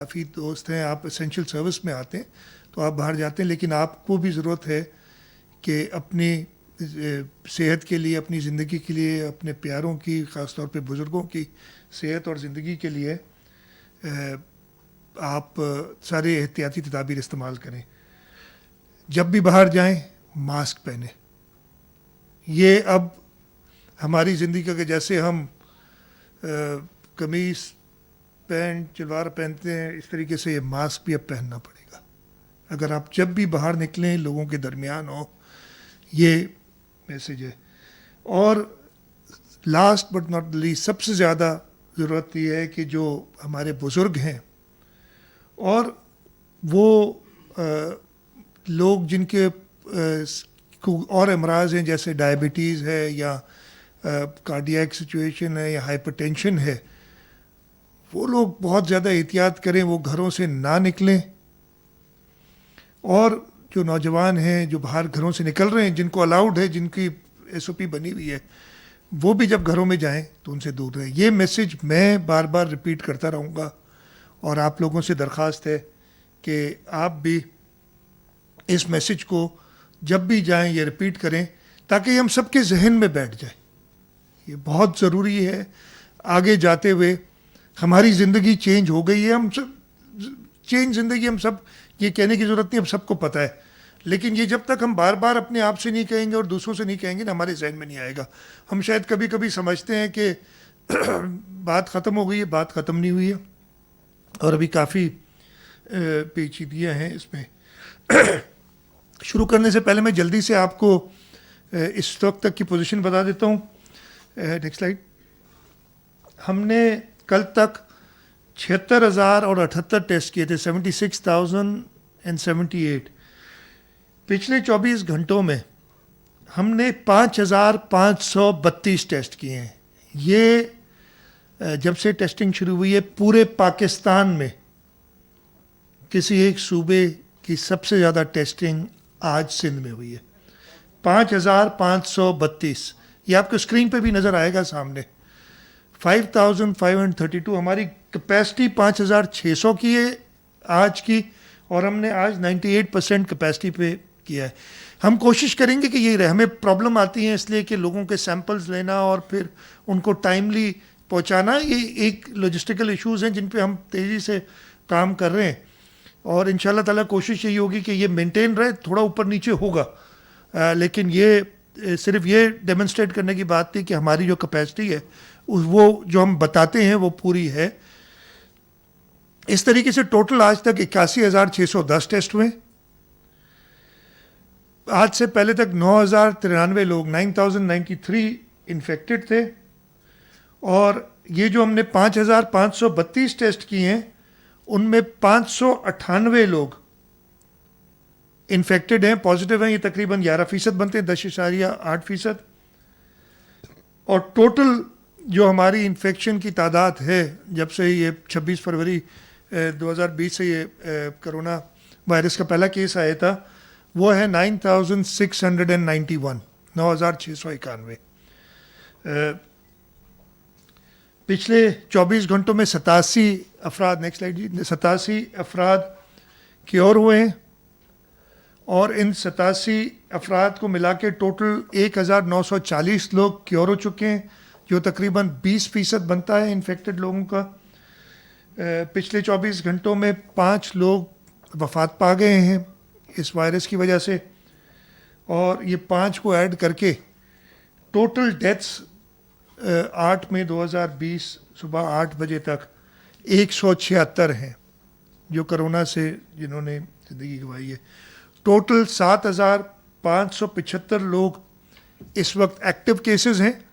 काफ़ी दोस्त हैं, आप एसेंशियल सर्विस में आते हैं तो आप बाहर जाते हैं, लेकिन आपको भी ज़रूरत है कि अपनी सेहत के लिए, अपनी ज़िंदगी के लिए, अपने प्यारों की, ख़ास तौर पे बुज़ुर्गों की सेहत और ज़िंदगी के लिए आप सारे एहतियाती तदाबीर इस्तेमाल करें। जब भी बाहर जाएं मास्क पहने। ये अब हमारी ज़िंदगी का, जैसे हम कमीज़ पैंट शलवार पहनते हैं, इस तरीके से ये मास्क भी अब पहनना पड़ेगा अगर आप जब भी बाहर निकलें, लोगों के दरमियान हो। ये मैसेज है। और लास्ट बट नॉट लीस्ट, सबसे ज़्यादा ज़रूरत ये है कि जो हमारे बुज़ुर्ग हैं और वो लोग जिनके और अमराज हैं, जैसे डायबिटीज़ है या कार्डियक सिचुएशन है या हाइपरटेंशन है, वो लोग बहुत ज़्यादा एहतियात करें, वो घरों से ना निकलें। और जो नौजवान हैं जो बाहर घरों से निकल रहे हैं, जिनको अलाउड है, जिनकी SOP बनी हुई है, वो भी जब घरों में जाएं तो उनसे दूर रहें। ये मैसेज मैं बार बार रिपीट करता रहूँगा और आप लोगों से दरख्वास्त है कि आप भी इस मैसेज को जब भी जाएं ये रिपीट करें, ताकि हम सबके जहन में बैठ जाए। ये बहुत ज़रूरी है। आगे जाते हुए हमारी ज़िंदगी चेंज हो गई है, हम सब चेंज ज़िंदगी, हम सब, ये कहने की ज़रूरत नहीं, हम सबको पता है। लेकिन ये जब तक हम बार बार अपने आप से नहीं कहेंगे और दूसरों से नहीं कहेंगे ना, हमारे जहन में नहीं आएगा। हम शायद कभी कभी समझते हैं कि बात ख़त्म हो गई है, बात ख़त्म नहीं हुई है और अभी काफ़ी पेचीदियाँ हैं इसमें। शुरू करने से पहले मैं जल्दी से आपको इस वक्त तक की पोजीशन बता देता हूँ। Next slide. हमने कल तक 76,000 और 78 टेस्ट किए थे, 76,078। पिछले 24 घंटों में हमने 5,532 टेस्ट किए हैं। ये जब से टेस्टिंग शुरू हुई है पूरे पाकिस्तान में किसी एक सूबे की सबसे ज़्यादा टेस्टिंग आज सिंध में हुई है। 5,532। ये आपको स्क्रीन पे भी नज़र आएगा सामने। 5,532 हमारी कैपेसिटी 5,600 की है आज की, और हमने आज 98% कैपेसिटी पे किया है। हम कोशिश करेंगे कि ये रहे। हमें प्रॉब्लम आती है इसलिए कि लोगों के सैंपल्स लेना और फिर उनको टाइमली पहुंचाना, ये एक लॉजिस्टिकल इश्यूज़ हैं जिन पे हम तेज़ी से काम कर रहे हैं। और इंशाल्लाह ताला कोशिश यही होगी कि ये मेंटेन रहे, थोड़ा ऊपर नीचे होगा, लेकिन ये सिर्फ ये डेमोन्स्ट्रेट करने की बात थी कि हमारी जो कैपेसिटी है वो जो हम बताते हैं वो पूरी है। इस तरीके से टोटल आज तक 81,610 टेस्ट हुए। आज से पहले तक 9,093 लोग, 9,093 इन्फेक्टेड थे। और ये जो हमने 5,532 टेस्ट किए हैं उनमें 598 लोग इन्फेक्टेड हैं, पॉजिटिव हैं। ये तकरीबन 11% बनते हैं, 10.8%। और टोटल जो हमारी इन्फेक्शन की तादाद है जब से ये 26 फरवरी 2020 से ये कोरोना वायरस का पहला केस आया था, वो है 9,691, 9,691। पिछले 24 घंटों में 87 अफराद, नेक्स्ट स्लाइड जी, 87 अफराद क्योर हुए हैं। और इन 87 अफराद को मिला के टोटल 1,940 लोग क्योर हो चुके हैं, जो तकरीबन 20% बनता है इन्फेक्टेड लोगों का। पिछले 24 घंटों में 5 लोग वफ़ात पा गए हैं इस वायरस की वजह से, और ये 5 को ऐड करके टोटल डेथ्स 8 मई 2020 सुबह 8 बजे तक 176 हैं जो कोरोना से जिन्होंने ज़िंदगी गंवाई है। टोटल 7,575 लोग इस वक्त एक्टिव केसेस हैं।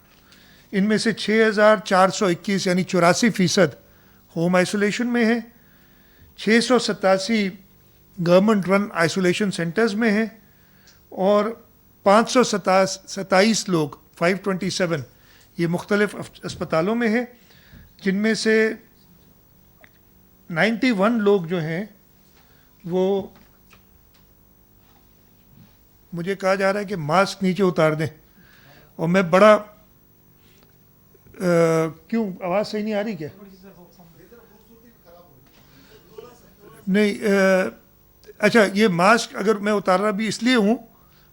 इनमें से 6,421 यानी 84% होम आइसोलेशन में है, 687 गवर्नमेंट रन आइसोलेशन सेंटर्स में हैं, और 527 लोग 527 ये मुख्तलिफ अस्पतालों में हैं, जिनमें से 91 लोग जो हैं वो, मुझे कहा जा रहा है कि मास्क नीचे उतार दें, और मैं बड़ा क्यों आवाज़ सही नहीं आ रही क्या? नहीं अच्छा, ये मास्क अगर मैं उतार रहा भी इसलिए हूँ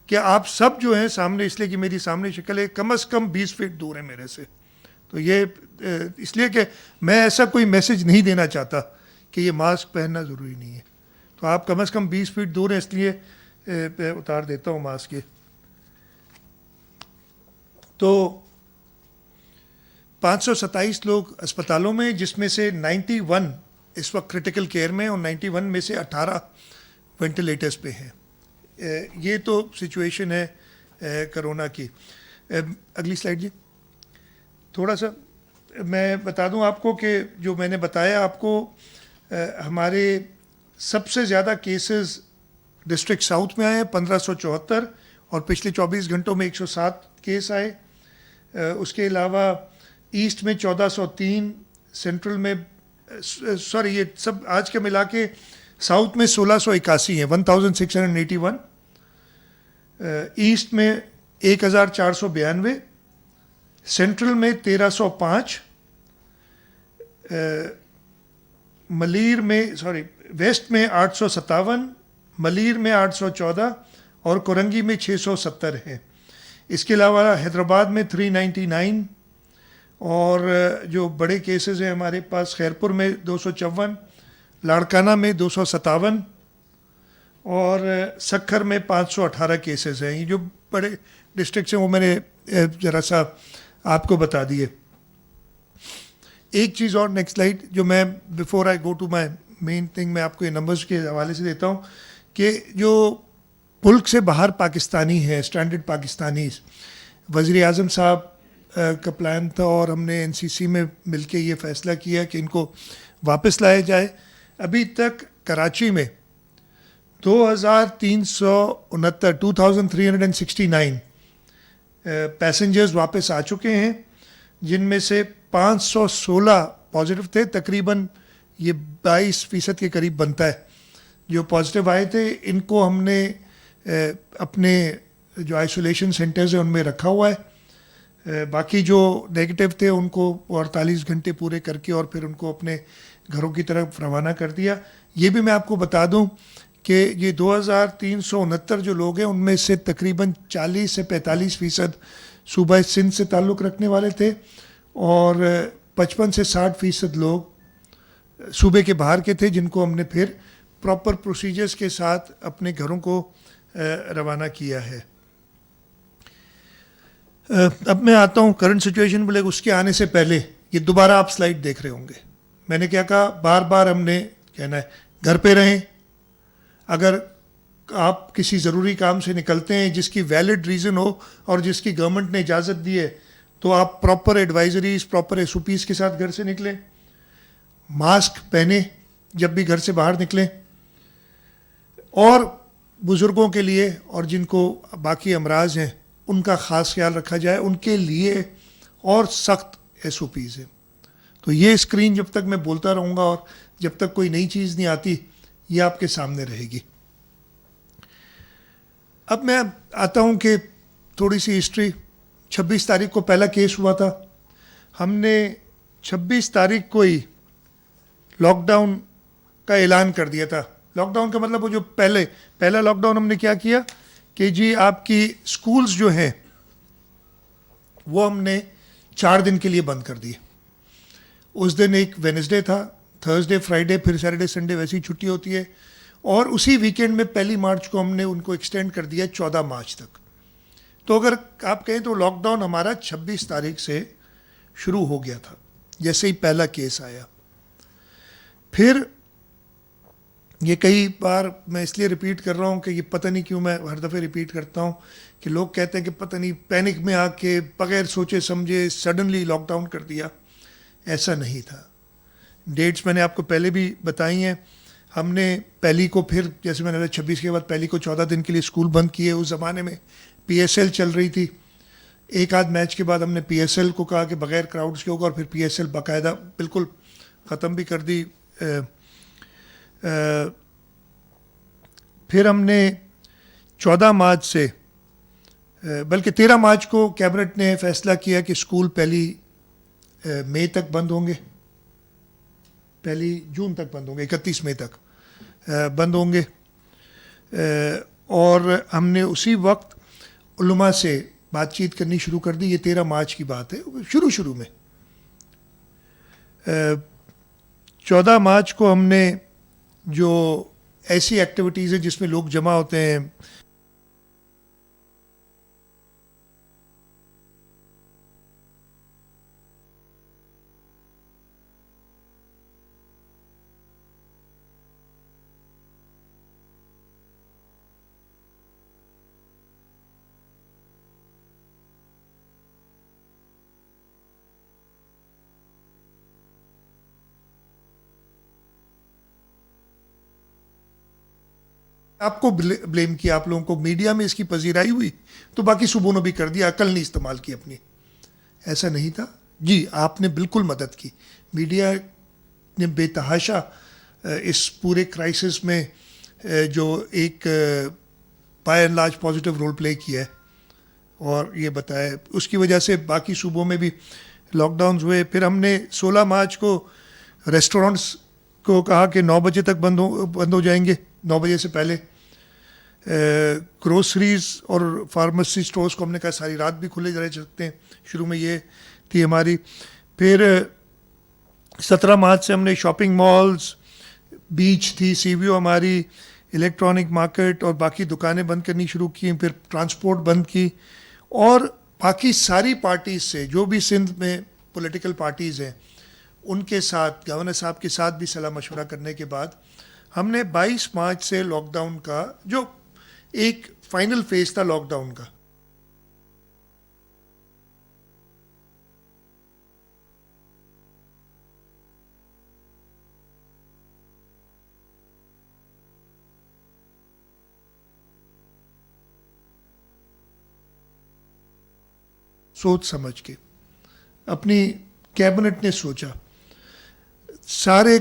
कि आप सब जो हैं सामने, इसलिए कि मेरी सामने शक्ल है, कम से कम 20 फीट दूर है मेरे से। तो ये इसलिए कि मैं ऐसा कोई मैसेज नहीं देना चाहता कि ये मास्क पहनना ज़रूरी नहीं है। तो आप कम से कम 20 फीट दूर हैं, इसलिए मैं उतार देता हूँ मास्क ये। तो 527 लोग अस्पतालों में, जिसमें से 91 इस वक्त क्रिटिकल केयर में और 91 में से 18 वेंटिलेटर्स पे हैं। ये तो सिचुएशन है कोरोना की। अगली स्लाइड जी। थोड़ा सा मैं बता दूं आपको कि जो मैंने बताया आपको, हमारे सबसे ज़्यादा केसेस डिस्ट्रिक्ट साउथ में आए हैं 1574, और पिछले 24 घंटों में 107 केस आए। उसके अलावा ईस्ट में 1403, सेंट्रल में सॉरी ये सब आज के मिला के साउथ में 1681 है, 1681। ईस्ट में 1492, सेंट्रल में 1305, मलीर में वेस्ट में 857, मलीर में 814 और कोरंगी में 670 है। इसके अलावा हैदराबाद में 399, और जो बड़े केसेस हैं हमारे पास, खैरपुर में 254, लाड़काना में 257 और सक्खर में 518 केसेस हैं। ये जो बड़े डिस्ट्रिक्ट्स हैं वो मैंने ज़रा सा आपको बता दिए। एक चीज़ और, नेक्स्ट स्लाइड, जो मैं before I go to my main thing, मैं आपको ये नंबर्स के हवाले से देता हूँ कि जो मुल्क से बाहर पाकिस्तानी है, स्टैंडर्ड पाकिस्तानी, वज़ीर आज़म साहब का प्लान था और हमने एनसीसी में मिलके ये फ़ैसला किया कि इनको वापस लाया जाए। अभी तक कराची में 2369 पैसेंजर्स वापस आ चुके हैं, जिनमें से 516 पॉजिटिव थे। तकरीबन ये 22% के करीब बनता है जो पॉजिटिव आए थे। इनको हमने अपने जो आइसोलेशन सेंटर्स हैं उनमें रखा हुआ है। बाकी जो नेगेटिव थे उनको 48 घंटे पूरे करके और फिर उनको अपने घरों की तरफ रवाना कर दिया। ये भी मैं आपको बता दूं कि ये 2369 जो लोग हैं उनमें से तकरीबन 40 से 45% सूबा सिंध से ताल्लुक़ रखने वाले थे और 55 से 60% लोग सूबे के बाहर के थे, जिनको हमने फिर प्रॉपर प्रोसीजर्स के साथ अपने घरों को रवाना किया है। अब मैं आता हूँ करंट सिचुएशन, बोले उसके आने से पहले ये दोबारा आप स्लाइड देख रहे होंगे। मैंने क्या कहा, बार बार हमने कहना है घर पे रहें। अगर आप किसी ज़रूरी काम से निकलते हैं जिसकी वैलिड रीज़न हो और जिसकी गवर्नमेंट ने इजाज़त दी है, तो आप प्रॉपर एडवाइजरीज, प्रॉपर एसओपीज़ के साथ घर से निकलें। मास्क पहने जब भी घर से बाहर निकलें, और बुज़ुर्गों के लिए और जिनको बाकी अमराज हैं उनका ख़ास ख्याल रखा जाए, उनके लिए और सख्त एसओपीज़ हैं। तो ये स्क्रीन जब तक मैं बोलता रहूँगा और जब तक कोई नई चीज़ नहीं आती, ये आपके सामने रहेगी। अब मैं आता हूँ कि थोड़ी सी हिस्ट्री। 26 तारीख को पहला केस हुआ था। हमने 26 तारीख को ही लॉकडाउन का ऐलान कर दिया था। लॉकडाउन का मतलब वो जो पहला लॉकडाउन हमने क्या किया कि जी आपकी स्कूल्स जो हैं वो हमने 4 दिन के लिए बंद कर दिए। उस दिन एक वेडनेसडे था, थर्सडे, फ्राइडे, फिर सैटरडे, संडे वैसी छुट्टी होती है, और उसी वीकेंड में 1 मार्च को हमने उनको एक्सटेंड कर दिया 14 मार्च तक। तो अगर आप कहें तो लॉकडाउन हमारा 26 तारीख से शुरू हो गया था, जैसे ही पहला केस आया। फिर ये कई बार मैं इसलिए रिपीट कर रहा हूँ कि ये पता नहीं क्यों मैं हर दफ़े रिपीट करता हूँ कि लोग कहते हैं कि पता नहीं पैनिक में आके बगैर सोचे समझे सडनली लॉकडाउन कर दिया। ऐसा नहीं था। डेट्स मैंने आपको पहले भी बताई हैं। हमने पहली को, फिर जैसे मैंने 26 के बाद पहली को 14 दिन के लिए स्कूल बंद किए। उस ज़माने में PSL चल रही थी। एक आध मैच के बाद हमने PSL को कहा कि बग़ैर क्राउड्स के होगा, और फिर PSL बाकायदा बिल्कुल ख़त्म भी कर दी। फिर हमने 14 मार्च से, बल्कि 13 मार्च को कैबिनेट ने फैसला किया कि स्कूल 1 मई तक बंद होंगे, 1 जून तक बंद होंगे, 31 मई तक। बंद होंगे। और हमने उसी वक्त उलमा से बातचीत करनी शुरू कर दी। ये 13 मार्च की बात है। शुरू में 14 मार्च को हमने जो ऐसी एक्टिविटीज़ है जिसमें लोग जमा होते हैं, आपको ब्लेम किया, आप लोगों को मीडिया में इसकी पजीराई हुई तो बाकी सूबों ने भी कर दिया, अकल नहीं इस्तेमाल की अपनी। ऐसा नहीं था जी, आपने बिल्कुल मदद की। मीडिया ने बेतहाशा इस पूरे क्राइसिस में जो एक by and large positive role play किया है और ये बताया, उसकी वजह से बाकी सूबों में भी लॉकडाउन हुए। फिर हमने 16 मार्च को रेस्टोरेंट्स को कहा कि 9 बजे तक बंद हो जाएंगे, 9 बजे से पहले। ग्रोसरीज और फार्मेसी स्टोर्स को हमने कहा सारी रात भी खुले रह सकते हैं। शुरू में ये थी हमारी। फिर 17 मार्च से हमने शॉपिंग मॉल्स, बीच थी, सीवीओ हमारी, इलेक्ट्रॉनिक मार्केट और बाकी दुकानें बंद करनी शुरू की। फिर ट्रांसपोर्ट बंद की और बाकी सारी पार्टीज से, जो भी सिंध में पॉलिटिकल पार्टीज़ हैं, उनके साथ, गवर्नर साहब के साथ भी सलाह मशवरा करने के बाद हमने 22 मार्च से लॉकडाउन का, जो एक फाइनल फेज था लॉकडाउन का, सोच समझ के अपनी कैबिनेट ने सोचा, सारे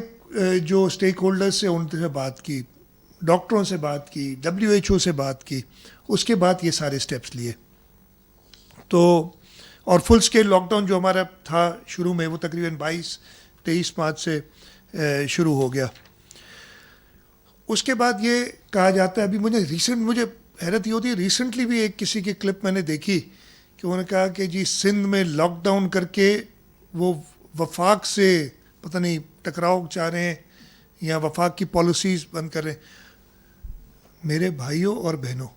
जो स्टेक होल्डर्स से उनसे बात की, डॉक्टरों से बात की, WHO से बात की, उसके बाद ये सारे स्टेप्स लिए। तो और फुल स्केल लॉकडाउन जो हमारा था शुरू में, वो तकरीबन 22-23 मार्च से शुरू हो गया। उसके बाद ये कहा जाता है, अभी मुझे हैरत ये होती है, रिसेंटली भी एक किसी की क्लिप मैंने देखी कि उन्होंने कहा कि जी सिंध में लॉकडाउन करके वो वफाक से पता नहीं टकराव चाह रहे हैं या वफाक की पॉलिसीज़ बंद कर रहे हैं। मेरे भाइयों और बहनों,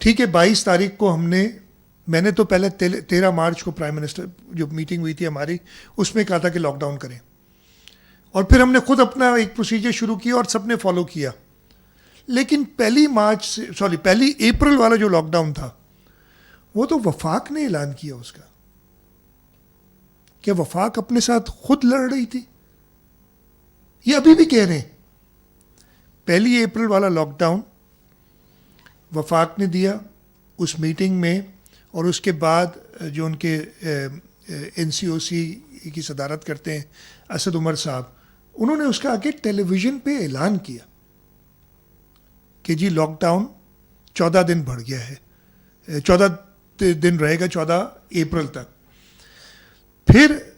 ठीक है, 22 तारीख को मैंने तो पहले 13 मार्च को प्राइम मिनिस्टर जो मीटिंग हुई थी हमारी, उसमें कहा था कि लॉकडाउन करें, और फिर हमने खुद अपना एक प्रोसीजर शुरू किया और सबने फॉलो किया। लेकिन पहली अप्रैल वाला जो लॉकडाउन था, वो तो वफाक ने ऐलान किया उसका। क्या वफाक अपने साथ खुद लड़ रही थी? ये अभी भी कह रहे हैं। पहली अप्रैल वाला लॉकडाउन वफाक ने दिया उस मीटिंग में, और उसके बाद जो उनके NCOC की सदारत करते हैं असद उमर साहब, उन्होंने उसका आगे टेलीविज़न पे ऐलान किया कि जी लॉकडाउन 14 दिन बढ़ गया है, 14 दिन रहेगा, 14 अप्रैल तक। फिर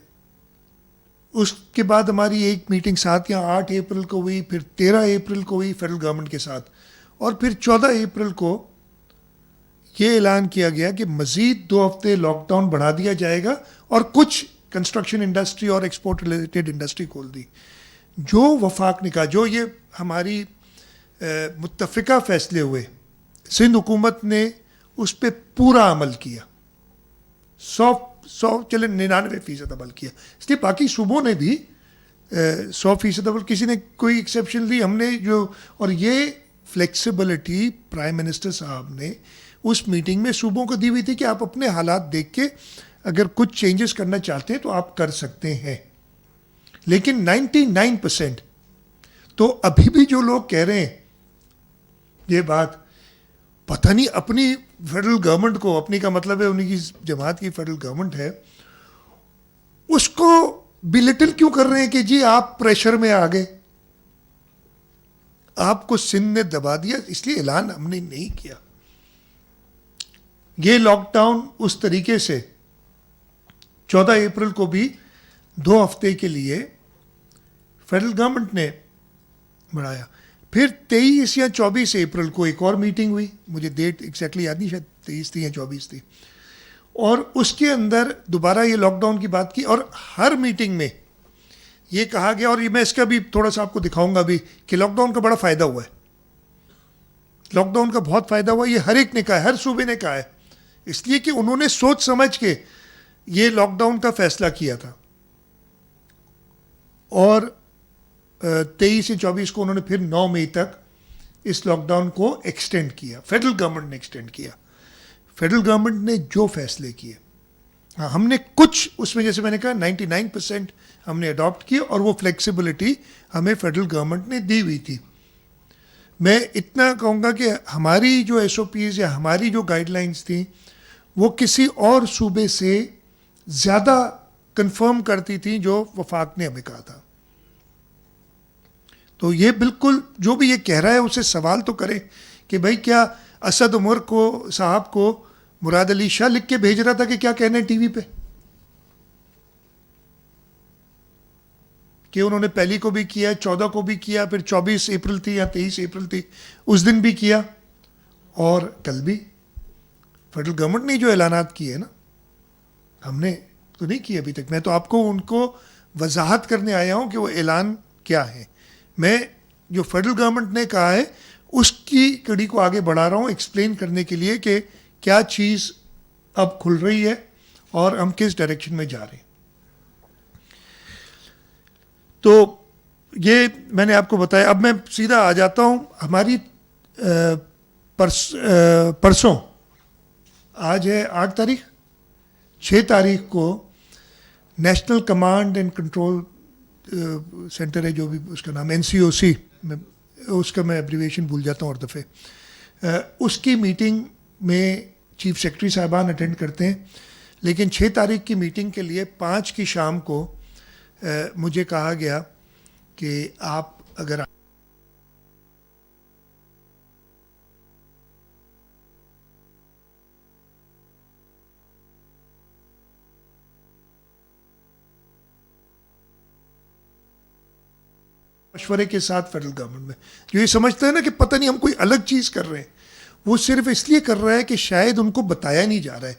उसके बाद हमारी एक मीटिंग 7 या 8 अप्रैल को हुई, फिर 13 अप्रैल को हुई फेडरल गवर्नमेंट के साथ, और फिर 14 अप्रैल को ये ऐलान किया गया कि मज़ीद 2 हफ्ते लॉकडाउन बढ़ा दिया जाएगा और कुछ कंस्ट्रक्शन इंडस्ट्री और एक्सपोर्ट रिलेटेड इंडस्ट्री खोल दी। जो वफाक ने कहा, जो ये हमारी मुत्तफ़िका फैसले हुए, सिंध हुकूमत ने उस पर पूरा अमल किया, 99% अमल किया। इसलिए बाकी सूबों ने भी 100% अमल, किसी ने कोई एक्सेप्शन ली, हमने जो, और ये फ्लेक्सिबिलिटी प्राइम मिनिस्टर साहब ने उस मीटिंग में सूबों को दी हुई थी कि आप अपने हालात देख के अगर कुछ चेंजेस करना चाहते हैं तो आप कर सकते हैं। लेकिन 99% तो अभी भी जो लोग कह रहे हैं ये बात, पता नहीं अपनी फेडरल गवर्नमेंट को, अपनी का मतलब है उन्हीं की जमात की फेडरल गवर्नमेंट है, उसको बिलिटिल क्यों कर रहे हैं कि जी आप प्रेशर में आ गए, आपको सिंध ने दबा दिया, इसलिए ऐलान हमने नहीं किया। ये लॉकडाउन उस तरीके से 14 अप्रैल को भी 2 हफ्ते के लिए फेडरल गवर्नमेंट ने बढ़ाया। फिर 23 या 24 अप्रैल को एक और मीटिंग हुई, मुझे डेट एग्जैक्टली याद नहीं, शायद 23 थी या 24 थी, और उसके अंदर दोबारा ये लॉकडाउन की बात की, और हर मीटिंग में ये कहा गया, और ये मैं इसका भी थोड़ा सा आपको दिखाऊंगा भी, कि लॉकडाउन का बड़ा फ़ायदा हुआ है, लॉकडाउन का बहुत फ़ायदा हुआ, ये हर एक ने कहा है, हर सूबे ने कहा है, इसलिए कि उन्होंने सोच समझ के ये लॉकडाउन का फैसला किया था। और 23 से 24 को उन्होंने फिर 9 मई तक इस लॉकडाउन को एक्सटेंड किया, फेडरल गवर्नमेंट ने एक्सटेंड किया। फेडरल गवर्नमेंट ने जो फैसले किए, हाँ, हमने कुछ उसमें, जैसे मैंने कहा 99% हमने अडॉप्ट किए, और वो फ्लेक्सिबिलिटी हमें फेडरल गवर्नमेंट ने दी हुई थी। मैं इतना कहूँगा कि हमारी जो SOPs या हमारी जो गाइडलाइंस थी वो किसी और सूबे से ज़्यादा कंफर्म करती थी जो वफाक ने हमें कहा था। तो ये बिल्कुल, जो भी ये कह रहा है उसे सवाल तो करे कि भाई क्या असद उमर को साहब को मुराद अली शाह लिख के भेज रहा था कि क्या कहना है टीवी पे, कि उन्होंने पहली को भी किया, 14 को भी किया, फिर 24 अप्रैल थी या 23 अप्रैल थी उस दिन भी किया, और कल भी फेडरल गवर्नमेंट ने जो ऐलानात किए ना, हमने तो नहीं किए अभी तक। मैं तो आपको उनको वजाहत करने आया हूँ कि वो ऐलान क्या है। मैं जो फेडरल गवर्नमेंट ने कहा है उसकी कड़ी को आगे बढ़ा रहा हूँ, एक्सप्लेन करने के लिए कि क्या चीज़ अब खुल रही है और हम किस डायरेक्शन में जा रहे हैं। तो ये मैंने आपको बताया। अब मैं सीधा आ जाता हूँ हमारी परसों, आज है 8 तारीख, 6 तारीख को national command and control centre है, जो भी उसका नाम NCOC, उसका मैं एब्रीवेशन भूल जाता हूँ हर दफ़े, उसकी मीटिंग में चीफ सेक्रेटरी साहबान अटेंड करते हैं। लेकिन 6 तारीख की मीटिंग के लिए 5 की शाम को मुझे कहा गया कि आप अगर मशवरे के साथ फेडरल गवर्नमेंट में, जो ये समझते हैं ना कि पता नहीं हम कोई अलग चीज़ कर रहे हैं, वो सिर्फ इसलिए कर रहा है कि शायद उनको बताया नहीं जा रहा है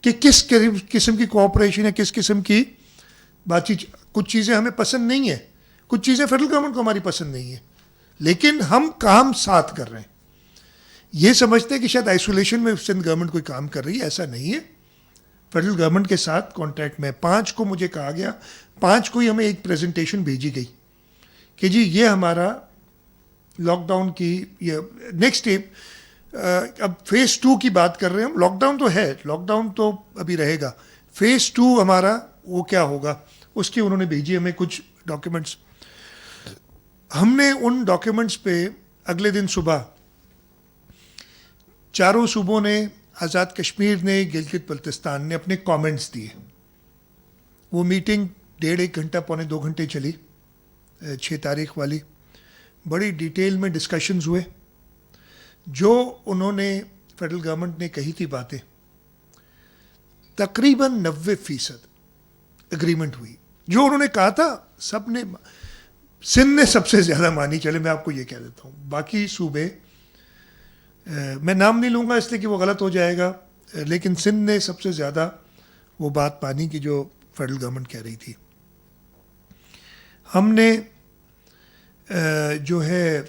कि किस किस्म की कोऑपरेशन है, किस किस्म की बातचीत। कुछ चीज़ें हमें पसंद नहीं है, कुछ चीज़ें फेडरल गवर्नमेंट को हमारी पसंद नहीं है, लेकिन हम काम साथ कर रहे हैं। ये समझते हैं कि शायद आइसोलेशन में सिंध गवर्नमेंट कोई काम कर रही है, ऐसा नहीं है। फेडरल गवर्नमेंट के साथ कॉन्टैक्ट में 5 को मुझे कहा गया, 5 को ही हमें एक प्रेजेंटेशन भेजी गई कि जी ये हमारा लॉकडाउन की ये नेक्स्ट स्टेप, अब फेज़ 2 की बात कर रहे हैं हम। लॉकडाउन तो है, लॉकडाउन तो अभी रहेगा, फेज़ 2 हमारा वो क्या होगा, उसकी उन्होंने भेजी हमें कुछ डॉक्यूमेंट्स। हमने उन डॉक्यूमेंट्स पे अगले दिन सुबह चारों सूबों ने, आज़ाद कश्मीर ने, गिलगित बल्तिस्तान ने अपने कमेंट्स दिए। वो मीटिंग 1.5 घंटा, पौने 2 घंटे चली, 6 तारीख वाली। बड़ी डिटेल में डिस्कशंस हुए। जो उन्होंने फेडरल गवर्नमेंट ने कही थी बातें, तकरीबन 90% एग्रीमेंट हुई। जो उन्होंने कहा था सब ने, सिंध ने सबसे ज़्यादा मानी, चले मैं आपको ये कह देता हूँ। बाकी सूबे, मैं नाम नहीं लूँगा इसलिए कि वो गलत हो जाएगा, लेकिन सिंध ने सबसे ज़्यादा वो बात मानी कि जो फेडरल गवर्नमेंट कह रही थी। हमने जो है,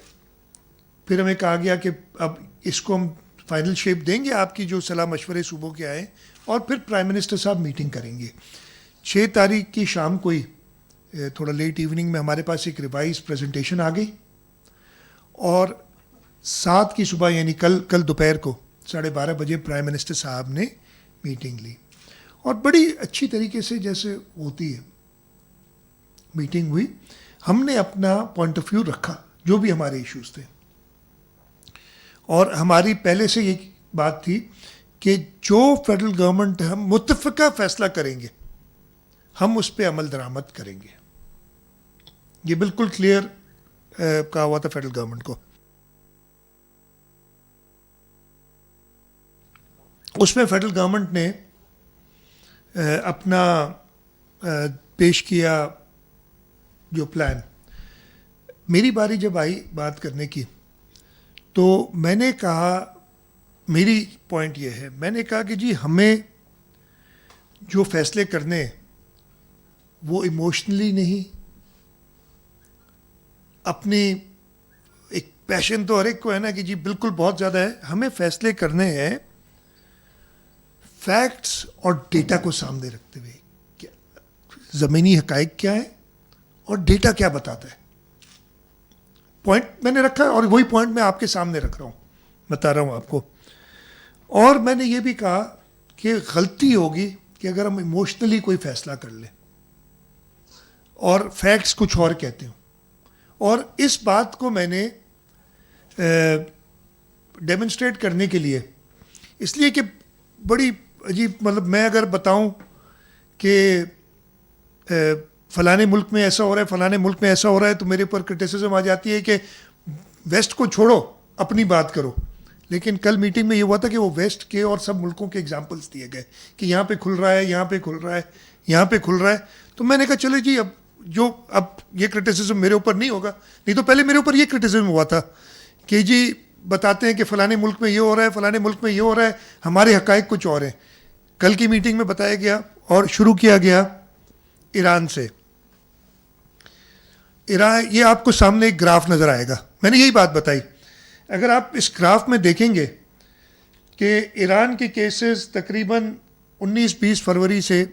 फिर हमें कहा गया कि अब इसको हम फाइनल शेप देंगे, आपकी जो सलाह मशवरे सूबों के आए, और फिर प्राइम मिनिस्टर साहब मीटिंग करेंगे। 6 तारीख की शाम को ही, थोड़ा लेट इवनिंग में, हमारे पास एक रिवाइज प्रेजेंटेशन आ गई, और 7 की सुबह यानी कल दोपहर को 12:30 बजे प्राइम मिनिस्टर साहब ने मीटिंग ली, और बड़ी अच्छी तरीके से जैसे होती है मीटिंग हुई। हमने अपना पॉइंट ऑफ व्यू रखा, जो भी हमारे इश्यूज थे, और हमारी पहले से ये बात थी कि जो फेडरल गवर्नमेंट हम मुत्तफ़िका फैसला करेंगे, हम उस पर अमल दरामद करेंगे। ये बिल्कुल क्लियर कहा हुआ था फेडरल गवर्नमेंट को। उसमें फेडरल गवर्नमेंट ने अपना पेश किया जो प्लान, मेरी बारी जब आई बात करने की, तो मैंने कहा, मेरी पॉइंट ये है, मैंने कहा कि जी हमें जो फैसले करने वो इमोशनली नहीं, अपनी एक पैशन तो हर एक को है ना कि जी बिल्कुल बहुत ज़्यादा है, हमें फैसले करने हैं फैक्ट्स और डेटा को सामने रखते हुए। क्या ज़मीनी हकाइक क्या है और डेटा क्या बताता है, पॉइंट मैंने रखा है और वही पॉइंट मैं आपके सामने रख रहा हूँ, बता रहा हूँ आपको। और मैंने ये भी कहा कि गलती होगी कि अगर हम इमोशनली कोई फैसला कर लें और फैक्ट्स कुछ और कहते हो। और इस बात को मैंने डेमोन्स्ट्रेट करने के लिए, इसलिए कि बड़ी अजीब, मतलब मैं अगर बताऊं कि फलाने मुल्क में ऐसा हो रहा है, फलाने मुल्क में ऐसा हो रहा है, तो मेरे ऊपर क्रिटिसिज्म आ जाती है कि वेस्ट को छोड़ो, अपनी बात करो। लेकिन कल मीटिंग में ये हुआ था कि वो वेस्ट के और सब मुल्कों के एग्जाम्पल्स दिए गए कि यहाँ पे खुल रहा है, यहाँ पे खुल रहा है, यहाँ पे खुल रहा है। तो मैंने कहा चलो जी, अब ये क्रिटिसिज्म मेरे ऊपर नहीं होगा। नहीं तो पहले मेरे ऊपर ये क्रिटिसिज्म हुआ था कि जी बताते हैं कि फलाने मुल्क में ये हो रहा है, फलाने मुल्क में ये हो रहा है, हमारे हकाइक कुछ और हैं। कल की मीटिंग में बताया गया और शुरू किया गया ईरान से। ईरान, ये आपको सामने एक ग्राफ नज़र आएगा, मैंने यही बात बताई। अगर आप इस ग्राफ में देखेंगे कि ईरान के केसेस तकरीबन 19-20 फरवरी से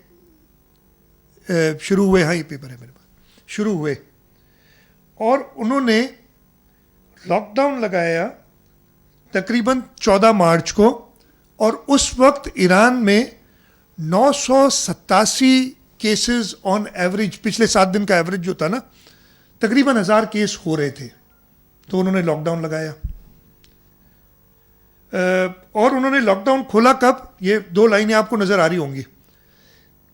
शुरू हुए, हाँ ये पेपर है मेरे पास, शुरू हुए, और उन्होंने लॉकडाउन लगाया तकरीबन 14 मार्च को, और उस वक्त ईरान में 987 केसेस ऑन एवरेज, पिछले 7 दिन का एवरेज जो था ना, तकरीबन 1000 केस हो रहे थे। तो उन्होंने लॉकडाउन लगाया। और उन्होंने लॉकडाउन खोला कब, ये 2 लाइनें आपको नज़र आ रही होंगी।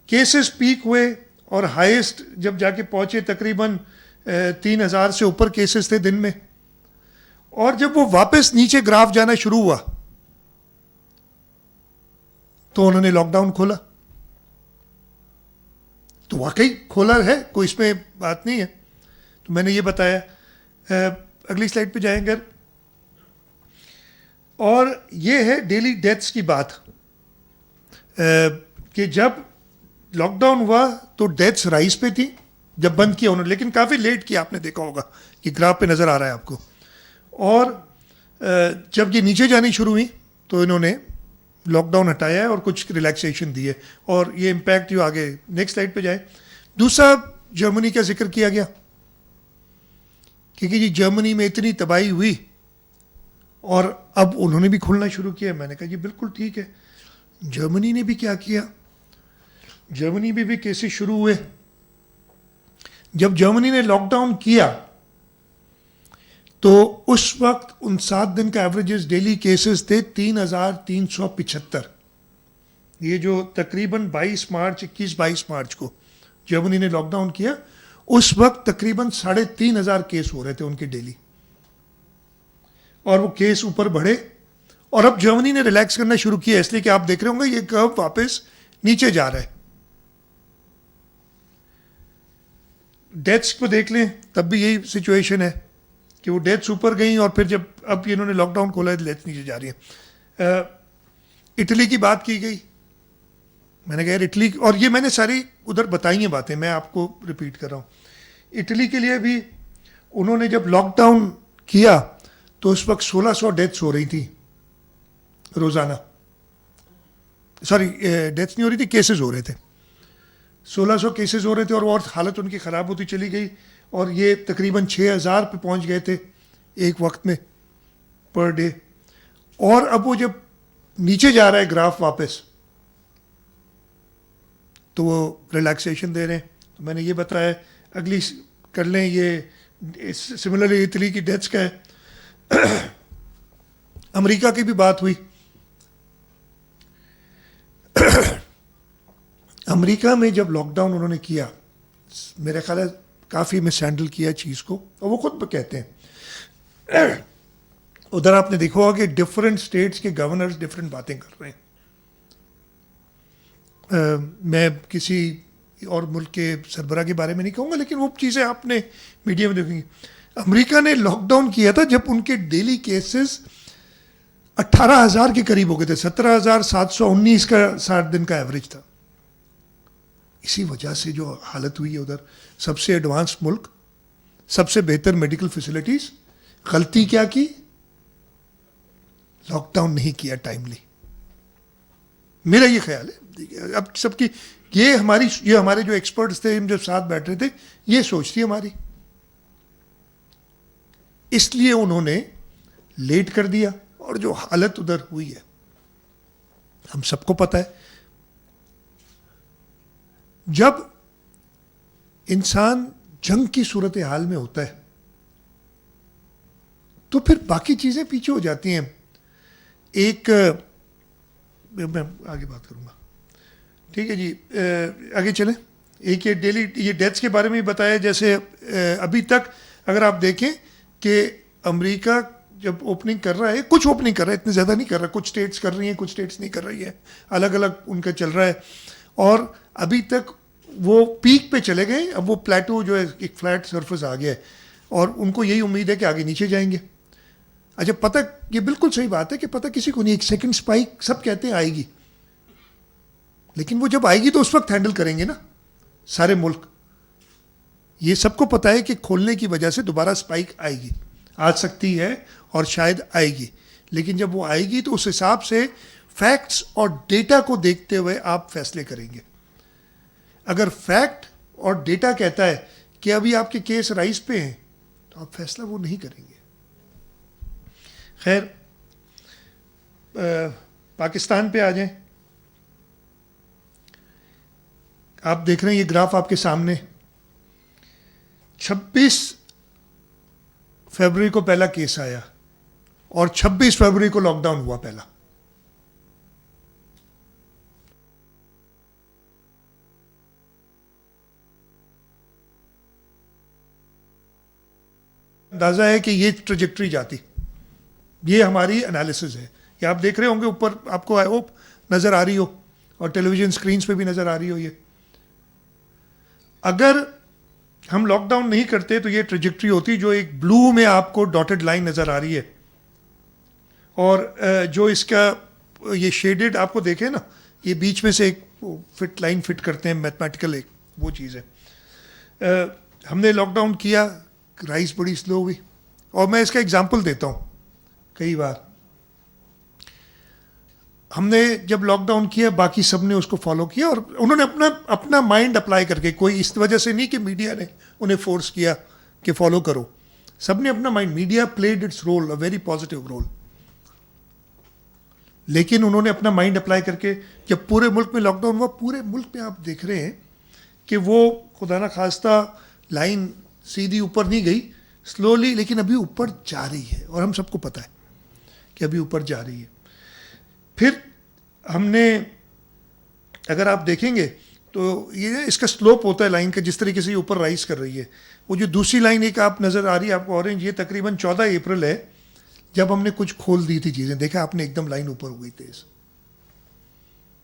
केसेस पीक हुए और हाईएस्ट जब जाके पहुंचे तकरीबन 3000 से ऊपर केसेस थे दिन में, और जब वो वापस नीचे ग्राफ जाना शुरू हुआ तो उन्होंने लॉकडाउन खोला। तो वाकई खोला है, कोई इसमें बात नहीं है। तो मैंने ये बताया। अगली स्लाइड पे जाएंगे, और ये है डेली डेथ्स की बात, कि जब लॉकडाउन हुआ तो डेथ्स राइज पे थी जब बंद किया उन्होंने, लेकिन काफ़ी लेट किया, आपने देखा होगा कि ग्राफ पे नज़र आ रहा है आपको। और जब ये नीचे जानी शुरू हुई तो इन्होंने लॉकडाउन हटाया है और कुछ रिलैक्सेशन दी है, और ये इम्पैक्ट जो आगे नेक्स्ट स्लाइड पे जाए। दूसरा, जर्मनी का जिक्र किया गया, क्योंकि जी जर्मनी में इतनी तबाही हुई और अब उन्होंने भी खुलना शुरू किया। मैंने कहा जी बिल्कुल ठीक है। जर्मनी ने भी क्या किया, जर्मनी में भी केसेस शुरू हुए। जब जर्मनी ने लॉकडाउन किया तो उस वक्त 59 दिन का एवरेजेस डेली केसेस थे 3375। ये जो तकरीबन 21-22 मार्च को जर्मनी ने लॉकडाउन किया, उस वक्त तकरीबन 3500 केस हो रहे थे उनके डेली, और वो केस ऊपर बढ़े। और अब जर्मनी ने रिलैक्स करना शुरू किया, इसलिए कि आप देख रहे होंगे ये कर्व वापस नीचे जा रहा है। डेथ्स को देख लें, तब भी यही सिचुएशन है कि वो डेथ्स ऊपर गई, और फिर जब अब इन्होंने लॉकडाउन खोला है तो डेथ्स नीचे जा रही है। इटली की बात की गई, मैंने कहा यार इटली, और ये मैंने सारी उधर बताई हैं बातें, मैं आपको रिपीट कर रहा हूँ। इटली के लिए भी उन्होंने जब लॉकडाउन किया तो उस वक्त 1600 डेथ्स हो रही थी रोज़ाना, सॉरी डेथ्स नहीं हो रही थी, केसेस हो रहे थे। 1600 केसेस हो रहे थे, और हालत उनकी ख़राब होती चली गई, और ये तकरीबन 6000 पे पहुंच गए थे एक वक्त में पर डे। और अब वो जब नीचे जा रहा है ग्राफ वापस, तो वो रिलैक्सेशन दे रहे हैं। तो मैंने ये बताया, अगली कर लें, ये सिमिलरली इटली की डेथ्स का है। अमेरिका की भी बात हुई। अमेरिका में जब लॉकडाउन उन्होंने किया, मेरा ख्याल है काफ़ी मिस हैंडल किया चीज़ को, और वो खुद कहते हैं। उधर आपने देखा होगा कि डिफरेंट स्टेट्स के गवर्नर्स डिफरेंट बातें कर रहे हैं। मैं किसी और मुल्क के सरबराह के बारे में नहीं कहूँगा, लेकिन वो चीज़ें आपने मीडिया में देखेंगी। अमेरिका ने लॉकडाउन किया था जब उनके डेली केसेस 18,000 के करीब हो गए थे, 17,719 का 60 दिन का एवरेज था। इसी वजह से जो हालत हुई है उधर, सबसे एडवांस मुल्क, सबसे बेहतर मेडिकल फैसिलिटीज, गलती क्या की? लॉकडाउन नहीं किया टाइमली। मेरा ये ख्याल है। अब सबकी ये हमारे जो एक्सपर्ट्स थे, हम जब साथ बैठ रहे थे, ये सोच थी हमारी, इसलिए उन्होंने लेट कर दिया। और जो हालत उधर हुई है हम सबको पता है। जब इंसान जंग की सूरत हाल में होता है तो फिर बाकी चीजें पीछे हो जाती हैं। एक मैं आगे बात करूंगा, ठीक है जी, आगे चलें। एक ये डेथ्स के बारे में बताया, जैसे अभी तक अगर आप देखें कि अमेरिका जब ओपनिंग कर रहा है, कुछ ओपनिंग कर रहा है, इतने ज़्यादा नहीं कर रहा, कुछ स्टेट्स कर रही हैं, कुछ स्टेट्स नहीं कर रही है, अलग अलग उनका चल रहा है। और अभी तक वो पीक पे चले गए, अब वो प्लेटो जो है, एक फ्लैट सरफेस आ गया है, और उनको यही उम्मीद है कि आगे नीचे जाएंगे। अच्छा, पता, ये बिल्कुल सही बात है कि पता किसी को नहीं, एक सेकंड स्पाइक सब कहते हैं आएगी, लेकिन वो जब आएगी तो उस वक्त हैंडल करेंगे ना सारे मुल्क। ये सबको पता है कि खोलने की वजह से दोबारा स्पाइक आएगी, आ सकती है और शायद आएगी, लेकिन जब वो आएगी तो उस हिसाब से फैक्ट्स और डेटा को देखते हुए आप फैसले करेंगे। अगर फैक्ट और डेटा कहता है कि अभी आपके केस राइज पे हैं, तो आप फैसला वो नहीं करेंगे। खैर, पाकिस्तान पे आ जाएं। आप देख रहे हैं ये ग्राफ आपके सामने, 26 फरवरी को पहला केस आया और 26 फरवरी को लॉकडाउन हुआ पहला। अंदाजा है कि ये ट्रेजेक्टरी जाती, ये हमारी एनालिसिस है। ये आप देख रहे होंगे ऊपर, आपको आई होप नजर आ रही हो, और टेलीविजन स्क्रीन्स पे भी नजर आ रही हो। ये अगर हम लॉकडाउन नहीं करते तो ये ट्रेजेक्टरी होती, जो एक ब्लू में आपको डॉटेड लाइन नजर आ रही है, और जो इसका ये शेडेड आपको देखे ना, ये बीच में से एक फिट लाइन फिट करते हैं, मैथमेटिकल एक वो चीज़ है। हमने लॉकडाउन किया, राइस बड़ी स्लो हुई, और मैं इसका एग्जांपल देता हूँ। कई बार हमने जब लॉकडाउन किया, बाकी सब ने उसको फॉलो किया, और उन्होंने अपना माइंड अप्लाई करके, कोई इस वजह से नहीं कि मीडिया ने उन्हें फोर्स किया कि फॉलो करो, सब ने अपना mind, media played its role, a very positive role, लेकिन उन्होंने अपना माइंड अप्लाई करके जब पूरे मुल्क में लॉकडाउन हुआ, पूरे मुल्क में आप देख रहे हैं कि वो खुदा ना खास्ता लाइन सीधी ऊपर नहीं गई, स्लोली, लेकिन अभी ऊपर जा रही है, और हम सबको पता है कि अभी ऊपर जा रही है। फिर हमने, अगर आप देखेंगे तो ये इसका स्लोप होता है लाइन का, जिस तरीके से ये ऊपर राइज कर रही है। वो जो दूसरी लाइन एक आप नज़र आ रही है आपको ऑरेंज, ये तकरीबन 14 अप्रैल है जब हमने कुछ खोल दी थी चीज़ें, देखा आपने एकदम लाइन ऊपर हो गई तेज।